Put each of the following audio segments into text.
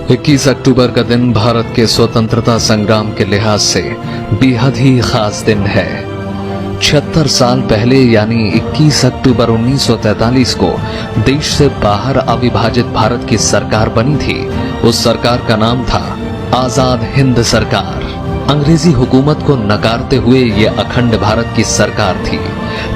21 अक्टूबर का दिन भारत के स्वतंत्रता संग्राम के लिहाज से बेहद ही खास दिन है। 76 साल पहले यानी 21 अक्टूबर 1943 को देश से बाहर अविभाजित भारत की सरकार बनी थी। उस सरकार का नाम था आजाद हिंद सरकार। अंग्रेजी हुकूमत को नकारते हुए ये अखंड भारत की सरकार थी।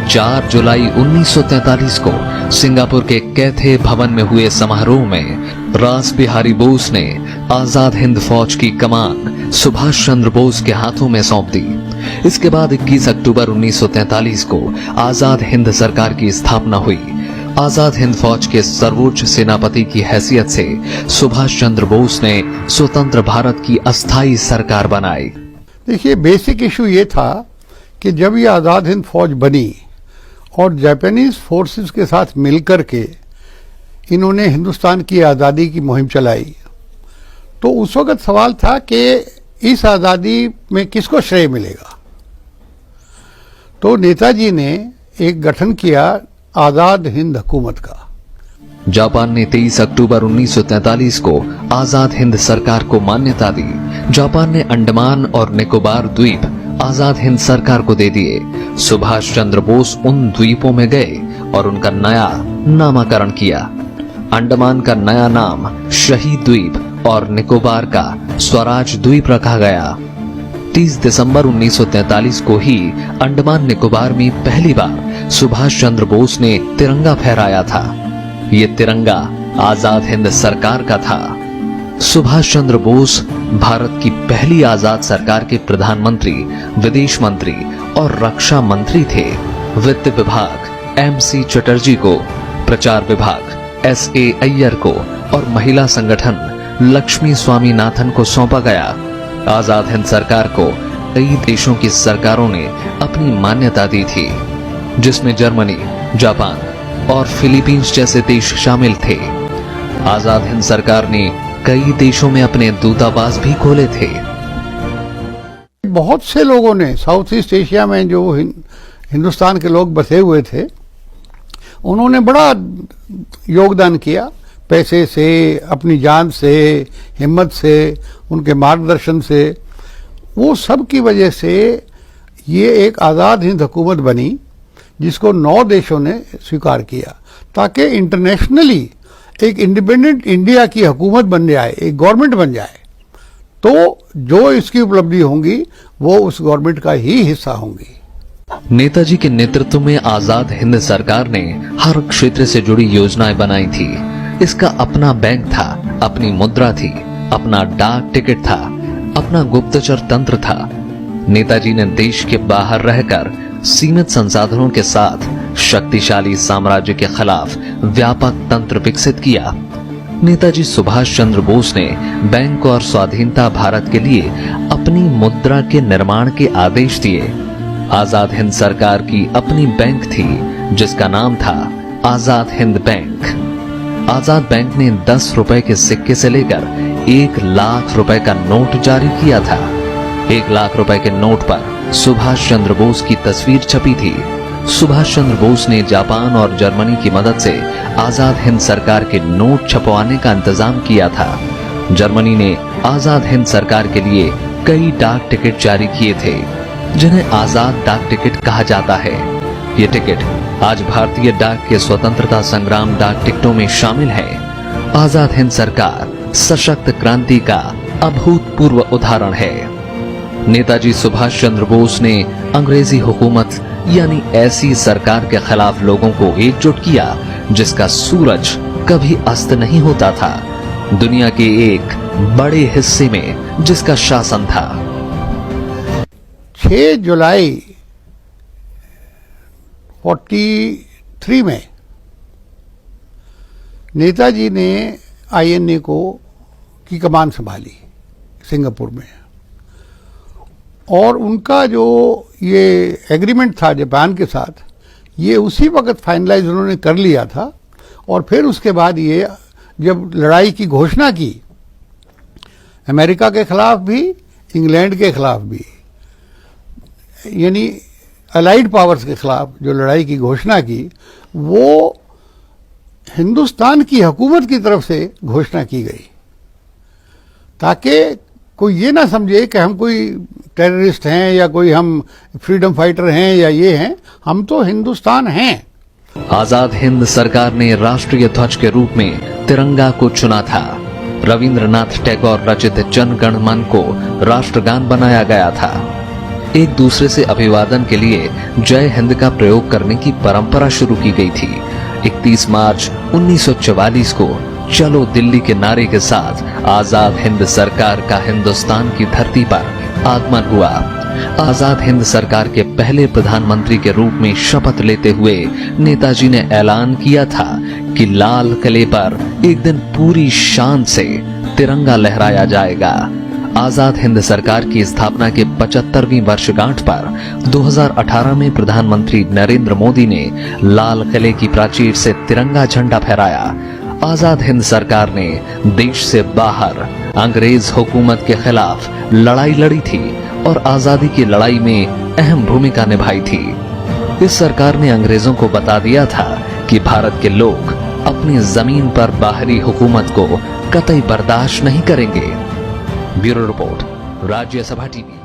4 जुलाई 1943 को सिंगापुर के कैथे भवन में हुए समारोह में रास बिहारी बोस ने आजाद हिंद फौज की कमान सुभाष चंद्र बोस के हाथों में सौंप दी। इसके बाद 21 अक्टूबर 1943 को आजाद हिंद सरकार की स्थापना हुई। आजाद हिंद फौज के सर्वोच्च सेनापति की हैसियत से सुभाष चंद्र बोस ने स्वतंत्र भारत की अस्थायी सरकार बनाई। देखिए, बेसिक इशू ये था कि जब ये आजाद हिंद फौज बनी और जापानीज फोर्सेस के साथ मिलकर के इन्होंने हिंदुस्तान की आज़ादी की मुहिम चलाई, तो उस वक्त सवाल था कि इस आज़ादी में किसको श्रेय मिलेगा। तो नेताजी ने एक गठन किया आजाद हिंद हुकूमत का। जापान ने 23 अक्टूबर 1943 को आजाद हिंद सरकार को मान्यता दी। जापान ने अंडमान और निकोबार द्वीप आजाद हिंद सरकार को दे दिए। सुभाष चंद्र बोस उन द्वीपों में गए और उनका नया नामकरण किया। अंडमान का नया नाम शहीद द्वीप और निकोबार का स्वराज द्वीप रखा गया। 30 दिसंबर 1943 को ही अंडमान निकोबार में पहली बार सुभाष चंद्र बोस ने तिरंगा फहराया था। ये तिरंगा आजाद हिंद सरकार का था। सुभाष चंद्र बोस भारत की पहली आजाद सरकार के प्रधानमंत्री, विदेश मंत्री और रक्षा मंत्री थे। वित्त विभाग MC चटर्जी को, प्रचार विभाग SA अय्यर को और महिला संगठन लक्ष्मी स्वामीनाथन को सौंपा गया। आजाद हिंद सरकार को कई देशों की सरकारों ने अपनी मान्यता दी थी, जिसमें जर्मनी, जापान और फिलीपींस जैसे देश शामिल थे। आजाद हिंद सरकार ने कई देशों में अपने दूतावास भी खोले थे। बहुत से लोगों ने साउथ ईस्ट एशिया में जो हिंदुस्तान के लोग बसे हुए थे, उन्होंने बड़ा योगदान किया, पैसे से, अपनी जान से, हिम्मत से, उनके मार्गदर्शन से। वो सब की वजह से ये एक आज़ाद हिंद हुकूमत बनी, जिसको 9 देशों ने स्वीकार किया, ताकि इंटरनेशनली एक इंडिपेंडेंट इंडिया की हुकूमत बन जाए, एक गवर्नमेंट बन जाए। तो जो इसकी उपलब्धि होंगी वो उस गवर्नमेंट का ही हिस्सा होंगी। नेताजी के नेतृत्व में आजाद हिंद सरकार ने हर क्षेत्र से जुड़ी योजनाएं बनाई थी। इसका अपना बैंक था, अपनी मुद्रा थी, अपना डाक टिकट था, अपना गुप्तचर तंत्र था। नेताजी ने देश के बाहर रहकर सीमित संसाधनों के साथ शक्तिशाली साम्राज्य के खिलाफ व्यापक तंत्र विकसित किया। नेताजी सुभाष चंद्र बोस ने बैंक और स्वाधीनता भारत के लिए अपनी मुद्रा के निर्माण के आदेश दिए। आजाद हिंद सरकार की अपनी बैंक थी, जिसका नाम था आजाद हिंद बैंक। आजाद बैंक ने 10 रुपए के सिक्के से लेकर 1 लाख रुपए का नोट जारी किया था। 1 लाख रुपए के नोट पर सुभाष चंद्र बोस की तस्वीर छपी थी। सुभाष चंद्र बोस ने जापान और जर्मनी की मदद से आजाद हिंद सरकार के नोट छपवाने का इंतजाम किया था। जर्मनी ने आजाद हिंद सरकार के लिए कई डाक टिकट जारी किए थे, जिन्हें आजाद डाक टिकट कहा जाता है। ये टिकट आज भारतीय डाक के स्वतंत्रता संग्राम डाक टिकटों में शामिल है। आजाद हिंद सरकार सशक्त क्रांति का अभूतपूर्व उदाहरण है। नेताजी सुभाष चंद्र बोस ने अंग्रेजी हुकूमत यानी ऐसी सरकार के खिलाफ लोगों को एकजुट किया जिसका सूरज कभी अस्त नहीं होता था, दुनिया के एक बड़े हिस्से में जिसका शासन था। 6 जुलाई 43 में नेताजी ने INA की कमान संभाली सिंगापुर में, और उनका जो ये एग्रीमेंट था जापान के साथ, ये उसी वक्त फाइनलाइज उन्होंने कर लिया था। और फिर उसके बाद ये जब लड़ाई की घोषणा की, अमेरिका के खिलाफ भी, इंग्लैंड के खिलाफ भी, यानी अलाइड पावर्स के खिलाफ जो लड़ाई की घोषणा की, वो हिंदुस्तान की हुकूमत की तरफ से घोषणा की गई। ताकि कोई ये ना समझे कि हम कोई टेररिस्ट हैं या कोई हम फ्रीडम फाइटर हैं या ये हैं, हम तो हिंदुस्तान हैं। आजाद हिंद सरकार ने राष्ट्रीय ध्वज के रूप में तिरंगा को चुना था। रविंद्रनाथ टैगोर रचित जन गण मन को राष्ट्रगान बनाया गया था। एक दूसरे से अभिवादन के लिए जय हिंद का प्रयोग करने की परंपरा शुरू की गई थी। 31 मार्च 1944 को चलो दिल्ली के नारे के साथ आजाद हिंद सरकार का हिंदुस्तान की धरती पर आगमन हुआ। आजाद हिंद सरकार के पहले प्रधानमंत्री के रूप में शपथ लेते हुए नेताजी ने ऐलान किया था कि लाल किले पर एक दिन पूरी शान से तिरंगा लहराया जाएगा। आजाद हिंद सरकार की स्थापना के 75वीं वर्षगांठ पर 2018 में प्रधानमंत्री नरेंद्र मोदी ने लाल किले की प्राचीर से तिरंगा झंडा फहराया। आजाद हिंद सरकार ने देश से बाहर अंग्रेज हुकूमत के खिलाफ लड़ाई लड़ी थी और आजादी की लड़ाई में अहम भूमिका निभाई थी। इस सरकार ने अंग्रेजों को बता दिया था कि भारत के लोग अपनी जमीन पर बाहरी हुकूमत को कतई बर्दाश्त नहीं करेंगे। Bureau report, Rajya Sabha TV.